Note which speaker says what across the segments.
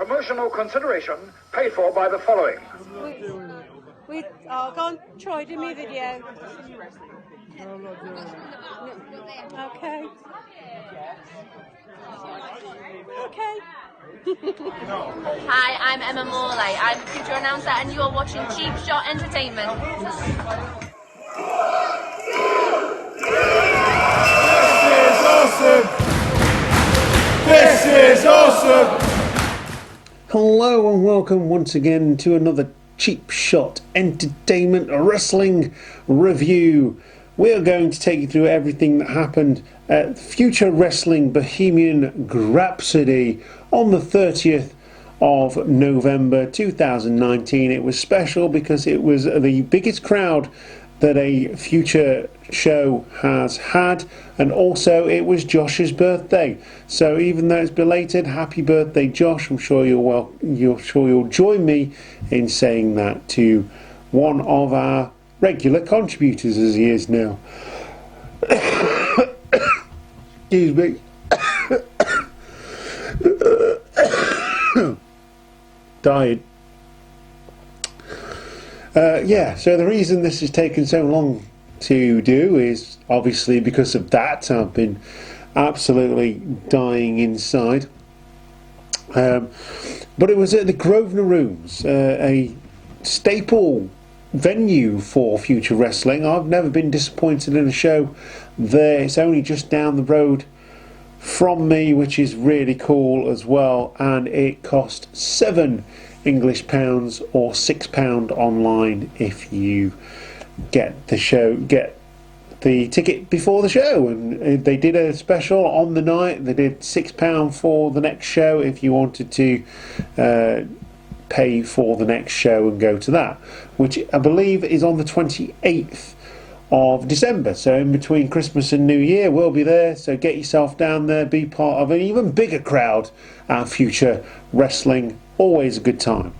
Speaker 1: Promotional consideration paid for by the following.
Speaker 2: Go on, Troy, do me video. Okay. Okay.
Speaker 3: Hi, I'm Emma Morley. I'm a future announcer and you're watching Cheap Shot Entertainment.
Speaker 4: This is awesome!
Speaker 5: Hello and welcome once again to another Cheap Shot Entertainment Wrestling review. We are going to take you through everything that happened at Future Wrestling Bohemian Grapsody on the 30th of November 2019. It was special because it was the biggest crowd that a Future show has had, and also it was Josh's birthday. So even though it's belated, happy birthday, Josh! I'm sure you'll join me in saying that to one of our regular contributors, as he is now. Excuse me. Dying. So the reason this has taken so long to do is obviously because of that. I've been absolutely dying inside. But it was at the Grosvenor Rooms, a staple venue for Future Wrestling. I've never been disappointed in a show there. It's only just down the road from me, which is really cool as well, and it cost £7 English or £6 online if you get the ticket before the show. And they did a special on the night. They did £6 for the next show if you wanted to pay for the next show and go to that, which I believe is on the 28th of December. So in between Christmas and New Year, we'll be there. So get yourself down there, be part of an even bigger crowd at Future Wrestling. Always a good time.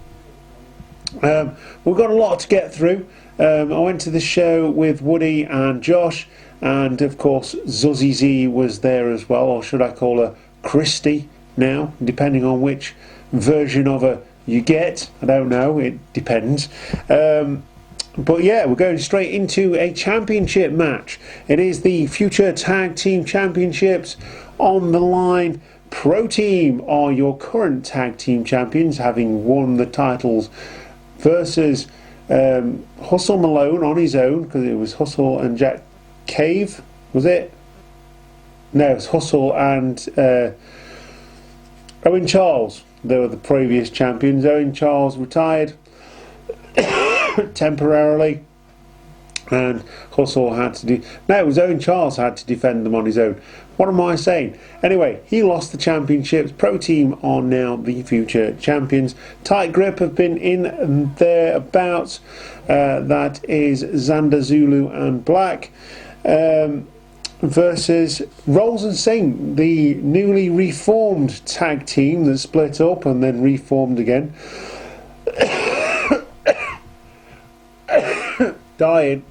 Speaker 5: We've got a lot to get through. I went to the show with Woody and Josh, and of course Zuzzy Z was there as well, or should I call her Christy now, depending on which version of her you get. I don't know, it depends. But yeah, we're going straight into a championship match. It is the Future Tag Team Championships on the line. Pro Team are your current tag team champions, having won the titles, versus Hustle Malone on his own, because it was Hustle and Jack Cave, was it? No, it was Hustle and Owen Charles. They were the previous champions. Owen Charles retired temporarily, and Hustle had to it was Owen Charles had to defend them on his own. What am I saying? Anyway, he lost the championships. Pro Team are now the Future champions. Tight Grip have been in thereabouts. That is Xander, Zulu and Black versus Rolls and Sing, the newly reformed tag team that split up and then reformed again. Dying.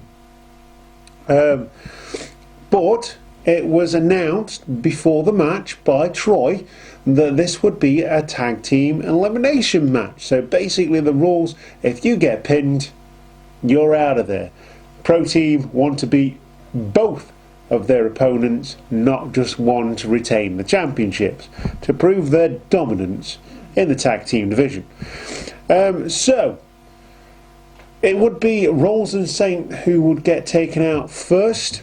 Speaker 5: But it was announced before the match by Troy that this would be a tag team elimination match. So basically the rules, if you get pinned, you're out of there. Pro Team want to beat both of their opponents, not just one, to retain the championships, to prove their dominance in the tag team division. So it would be Rolls and Saint who would get taken out first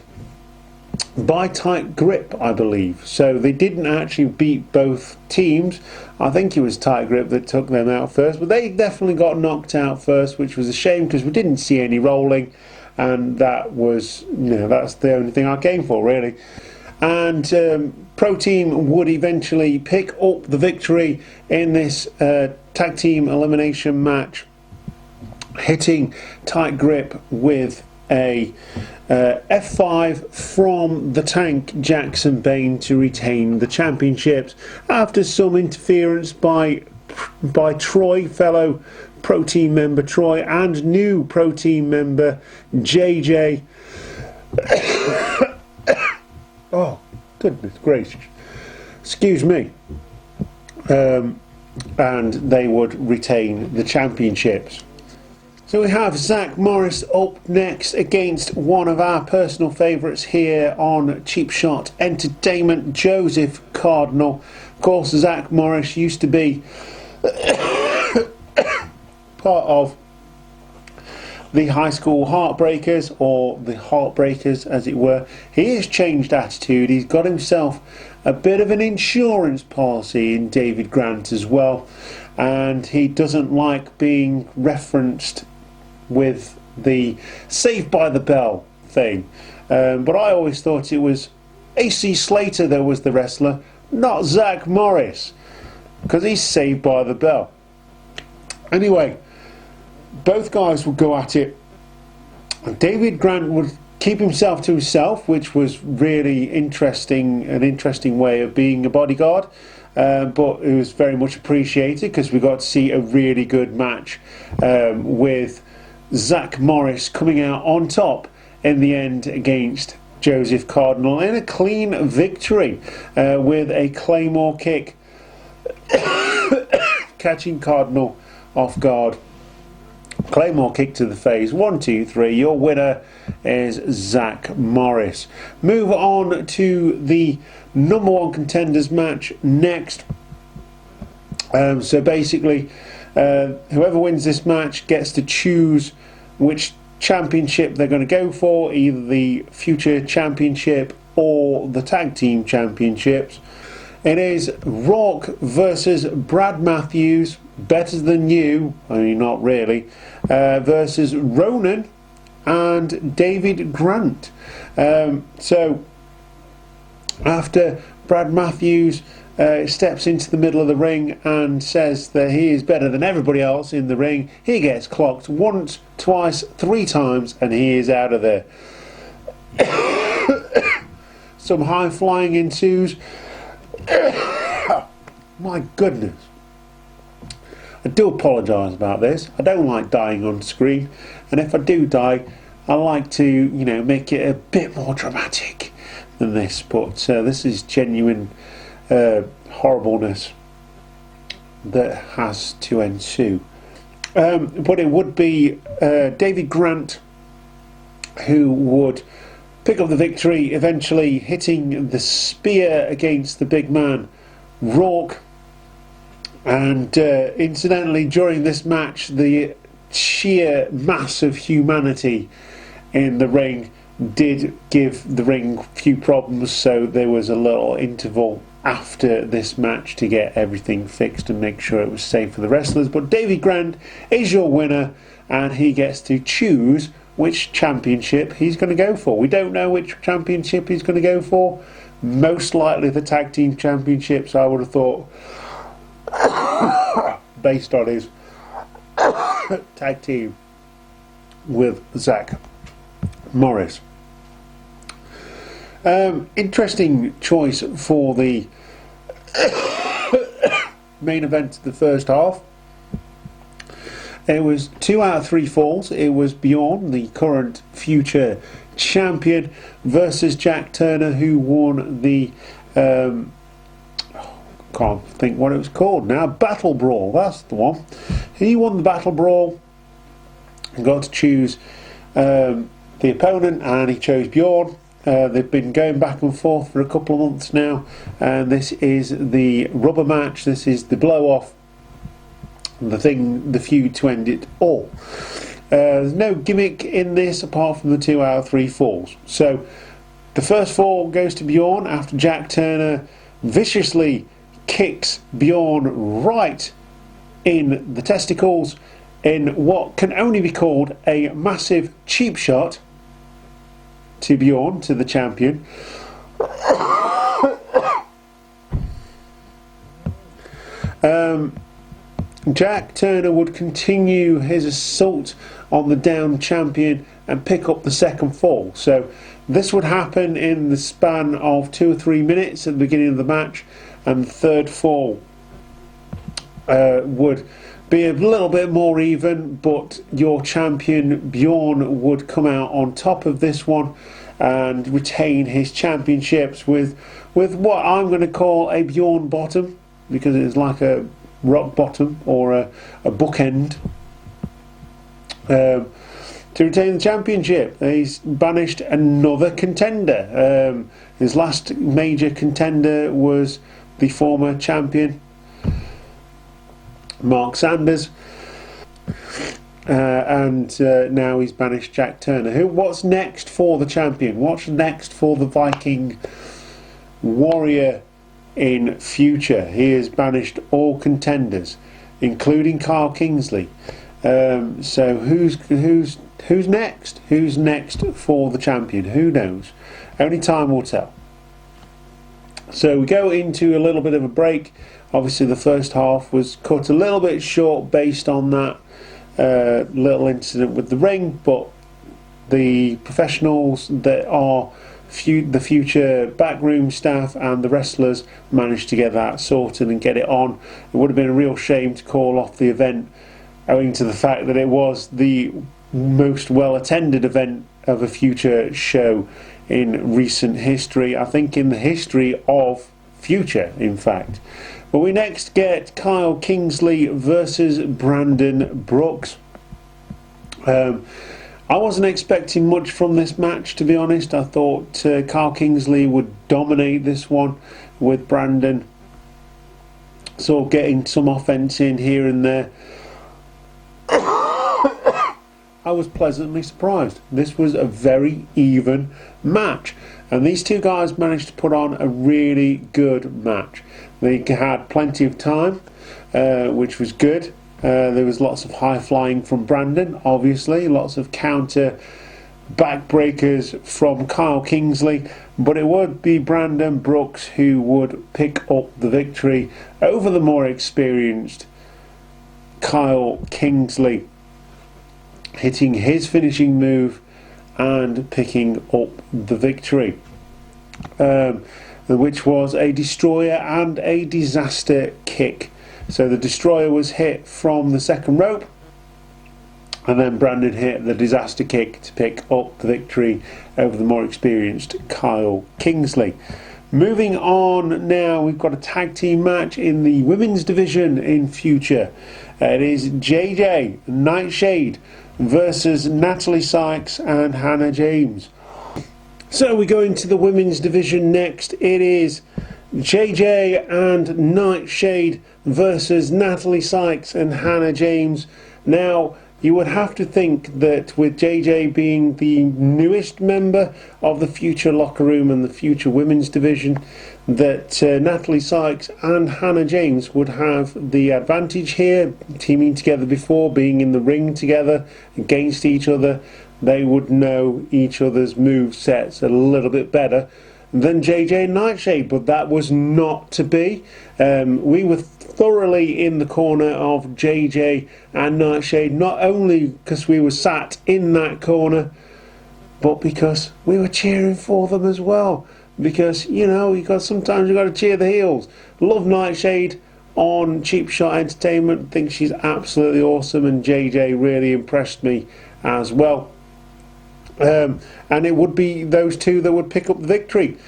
Speaker 5: by Tight Grip, I believe. So they didn't actually beat both teams. I think it was Tight Grip that took them out first, but they definitely got knocked out first, which was a shame because we didn't see any rolling, and that was, that's the only thing I came for, really. And Pro Team would eventually pick up the victory in this tag team elimination match, hitting Tight Grip with a F5 from the Tank Jackson Bane to retain the championships after some interference by Troy, fellow Pro Team member Troy, and new Pro Team member JJ. Oh, goodness gracious. Excuse me. and they would retain the championships. So we have Zach Morris up next against one of our personal favourites here on Cheap Shot Entertainment, Joseph Cardinal. Of course, Zach Morris used to be part of the High School Heartbreakers, or the Heartbreakers as it were. He has changed attitude. He's got himself a bit of an insurance policy in David Grant as well, and he doesn't like being referenced with the Saved by the Bell thing. But I always thought it was AC Slater that was the wrestler, not Zach Morris, because he's Saved by the Bell. Anyway, both guys would go at it. David Grant would keep himself to himself, which was really interesting, an interesting way of being a bodyguard, but it was very much appreciated because we got to see a really good match with Zach Morris coming out on top in the end against Joseph Cardinal in a clean victory with a Claymore kick catching Cardinal off guard. Claymore kick to the face. 1, 2, 3. Your winner is Zach Morris. Move on to the number one contenders match next. So basically, whoever wins this match gets to choose which championship they're going to go for, either the FUTR championship or the tag team championships. It is Rourke versus Brad Matthews, Better Than You, I mean not really, versus Ronan and David Grant. So after Brad Matthews steps into the middle of the ring and says that he is better than everybody else in the ring, he gets clocked once, twice, 3 times, and he is out of there. Some high flying ensues. My goodness. I do apologise about this. I don't like dying on screen, and if I do die, I like to, you know, make it a bit more dramatic than this. But this is genuine horribleness that has to ensue. But it would be David Grant who would pick up the victory, eventually hitting the spear against the big man Rourke. And incidentally, during this match, the sheer mass of humanity in the ring did give the ring a few problems, so there was a little interval after this match to get everything fixed and make sure it was safe for the wrestlers. But David Grant is your winner, and he gets to choose which championship he's going to go for. We don't know which championship he's going to go for. Most likely the tag team championships, I would have thought, based on his tag team with Zach Morris. Interesting choice for the main event of the first half. It was 2 out of 3 falls. It was Bjorn, the current FUTR champion, versus Jack Turner, who won the can't think what it was called now, Battle Brawl, that's the one. He won the Battle Brawl and got to choose the opponent, and he chose Bjorn. They've been going back and forth for a couple of months now, and this is the rubber match. This is the blow off, the feud to end it all. There's no gimmick in this apart from the 2 out of 3 falls. So the first fall goes to Bjorn after Jack Turner viciously kicks Bjorn right in the testicles in what can only be called a massive cheap shot to Bjorn, to the champion. Jack Turner would continue his assault on the down champion and pick up the second fall. So this would happen in the span of 2 or 3 minutes at the beginning of the match, and the third fall would be a little bit more even, but your champion Bjorn would come out on top of this one and retain his championships with what I'm going to call a Bjorn bottom, because it's like a rock bottom or a bookend to retain the championship. He's banished another contender. His last major contender was the former champion Mark Sanders, and now he's banished Jack Turner. What's next for the champion? What's next for the Viking warrior in future? He has banished all contenders, including Kyle Kingsley. So who's next? Who's next for the champion? Who knows? Only time will tell. So we go into a little bit of a break. Obviously the first half was cut a little bit short based on that little incident with the ring, but the professionals that are the future backroom staff and the wrestlers managed to get that sorted and get it on. It would have been a real shame to call off the event, owing to the fact that it was the most well attended event of a future show in recent history. I think in the history of future, in fact. But we next get Kyle Kingsley versus Brandon Brooks. I wasn't expecting much from this match, to be honest. I thought Kyle Kingsley would dominate this one, with Brandon sort of getting some offense in here and there. I was pleasantly surprised. This was a very even match, and these two guys managed to put on a really good match. They had plenty of time, which was good. There was lots of high flying from Brandon, obviously, lots of counter backbreakers from Kyle Kingsley, but it would be Brandon Brooks who would pick up the victory over the more experienced Kyle Kingsley, hitting his finishing move and picking up the victory, which was a destroyer and a disaster kick. So the destroyer was hit from the second rope, and then Brandon hit the disaster kick to pick up the victory over the more experienced Kyle Kingsley. Moving on now, we've got a tag team match in the women's division in future. It is JJ Nightshade versus Natalie Sykes and Hannah James. So we go into the women's division next. It is JJ and Nightshade versus Natalie Sykes and Hannah James. Now, you would have to think that with JJ being the newest member of the future locker room and the future women's division, that Natalie Sykes and Hannah James would have the advantage here, teaming together before, being in the ring together against each other. They would know each other's move sets a little bit better than JJ and Nightshade, but that was not to be. We were thoroughly in the corner of JJ and Nightshade, not only because we were sat in that corner, but because we were cheering for them as well. Because, you know, sometimes you got to cheer the heels. Love Nightshade on Cheap Shot Entertainment. Think she's absolutely awesome, and JJ really impressed me as well. And it would be those two that would pick up the victory.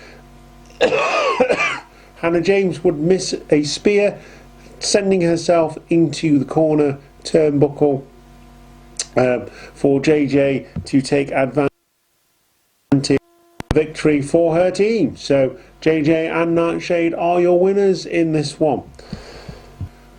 Speaker 5: Hannah James would miss a spear, sending herself into the corner turnbuckle for JJ to take advantage of victory for her team. So JJ and Nightshade are your winners in this one.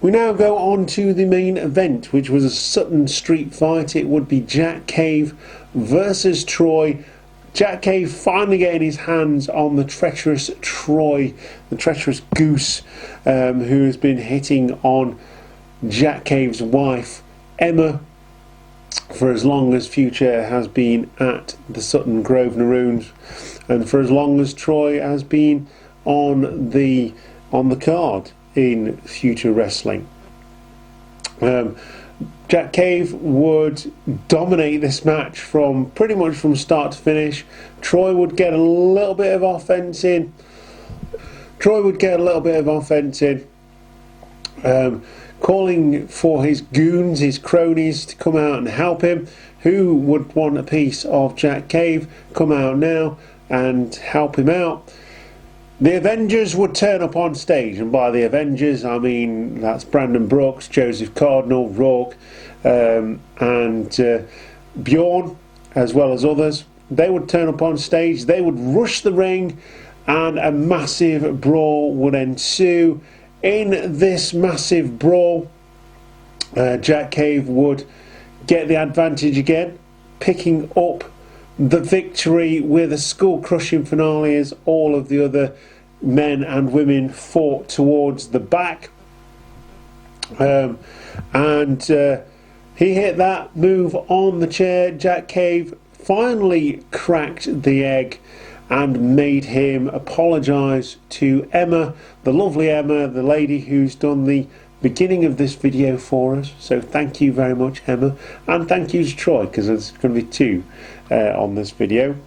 Speaker 5: We now go on to the main event, which was a Sutton Street fight. It would be Jack Cave versus Troy. Jack Cave finally getting his hands on the treacherous Troy, the treacherous goose, who has been hitting on Jack Cave's wife, Emma, for as long as Future has been at the Sutton Grosvenor Runes, and for as long as Troy has been on the card in Future Wrestling. Jack Cave would dominate this match from pretty much from start to finish. Troy would get a little bit of offense in. Calling for his goons, his cronies, to come out and help him. Who would want a piece of Jack Cave? Come out now and help him out. The Avengers would turn up on stage, and by the Avengers I mean that's Brandon Brooks, Joseph Cardinal, Rourke, and Bjorn, as well as others. They would turn up on stage, they would rush the ring, and a massive brawl would ensue. In this massive brawl, Jack Cave would get the advantage again, picking up the victory with a skull-crushing finale as all of the other men and women fought towards the back. He hit that move on the chair. Jack Cave finally cracked the egg and made him apologise to Emma, the lovely Emma, the lady who's done the beginning of this video for us. So thank you very much, Emma, and thank you to Troy, because there's going to be two on this video.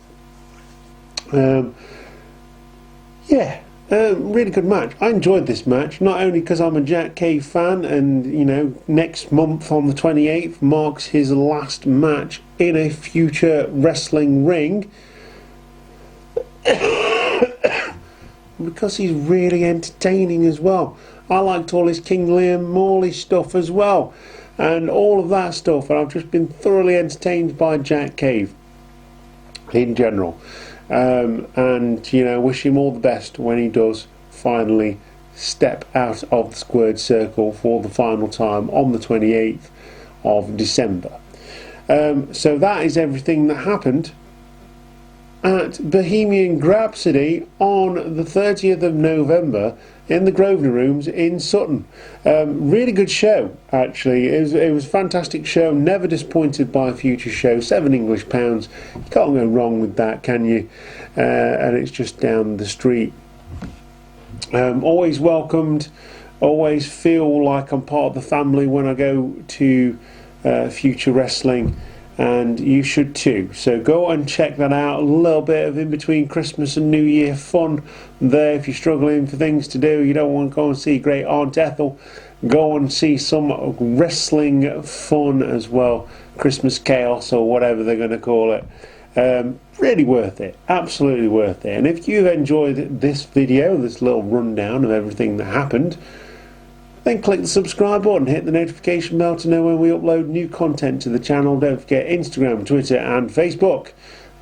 Speaker 5: Really good match. I enjoyed this match, not only because I'm a Jack Cave fan, and you know, next month on the 28th marks his last match in a future wrestling ring, because he's really entertaining as well. I liked all his King Liam Morley stuff as well, and all of that stuff, and I've just been thoroughly entertained by Jack Cave in general. And you know, wish him all the best when he does finally step out of the squared circle for the final time on the 28th of December. So that is everything that happened at Bohemian Grapsody on the 30th of November in the Grosvenor Rooms in Sutton. Really good show, actually. It was a fantastic show, never disappointed by a future show. £7 English. You can't go wrong with that, can you? And it's just down the street. Always welcomed, always feel like I'm part of the family when I go to Future Wrestling, and you should too. So go and check that out. A little bit of in between Christmas and New Year fun there. If you're struggling for things to do, you don't want to go and see great Aunt Ethel, go and see some wrestling fun as well. Christmas chaos or whatever they're going to call it. Really worth it, absolutely worth it. And if you've enjoyed this video, this little rundown of everything that happened, then click the subscribe button, hit the notification bell to know when we upload new content to the channel. Don't forget Instagram, Twitter and Facebook.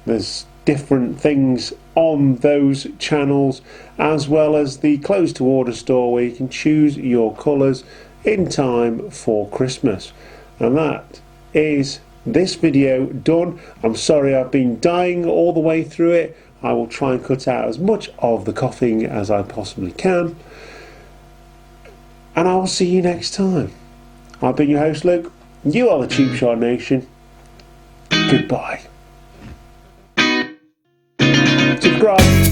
Speaker 5: There's different things on those channels, as well as the close to order store where you can choose your colours in time for Christmas. And that is this video done. I'm sorry I've been dying all the way through it. I will try and cut out as much of the coughing as I possibly can. And I will see you next time. I've been your host, Luke. You are the Cheap Shot Nation. Goodbye. Subscribe.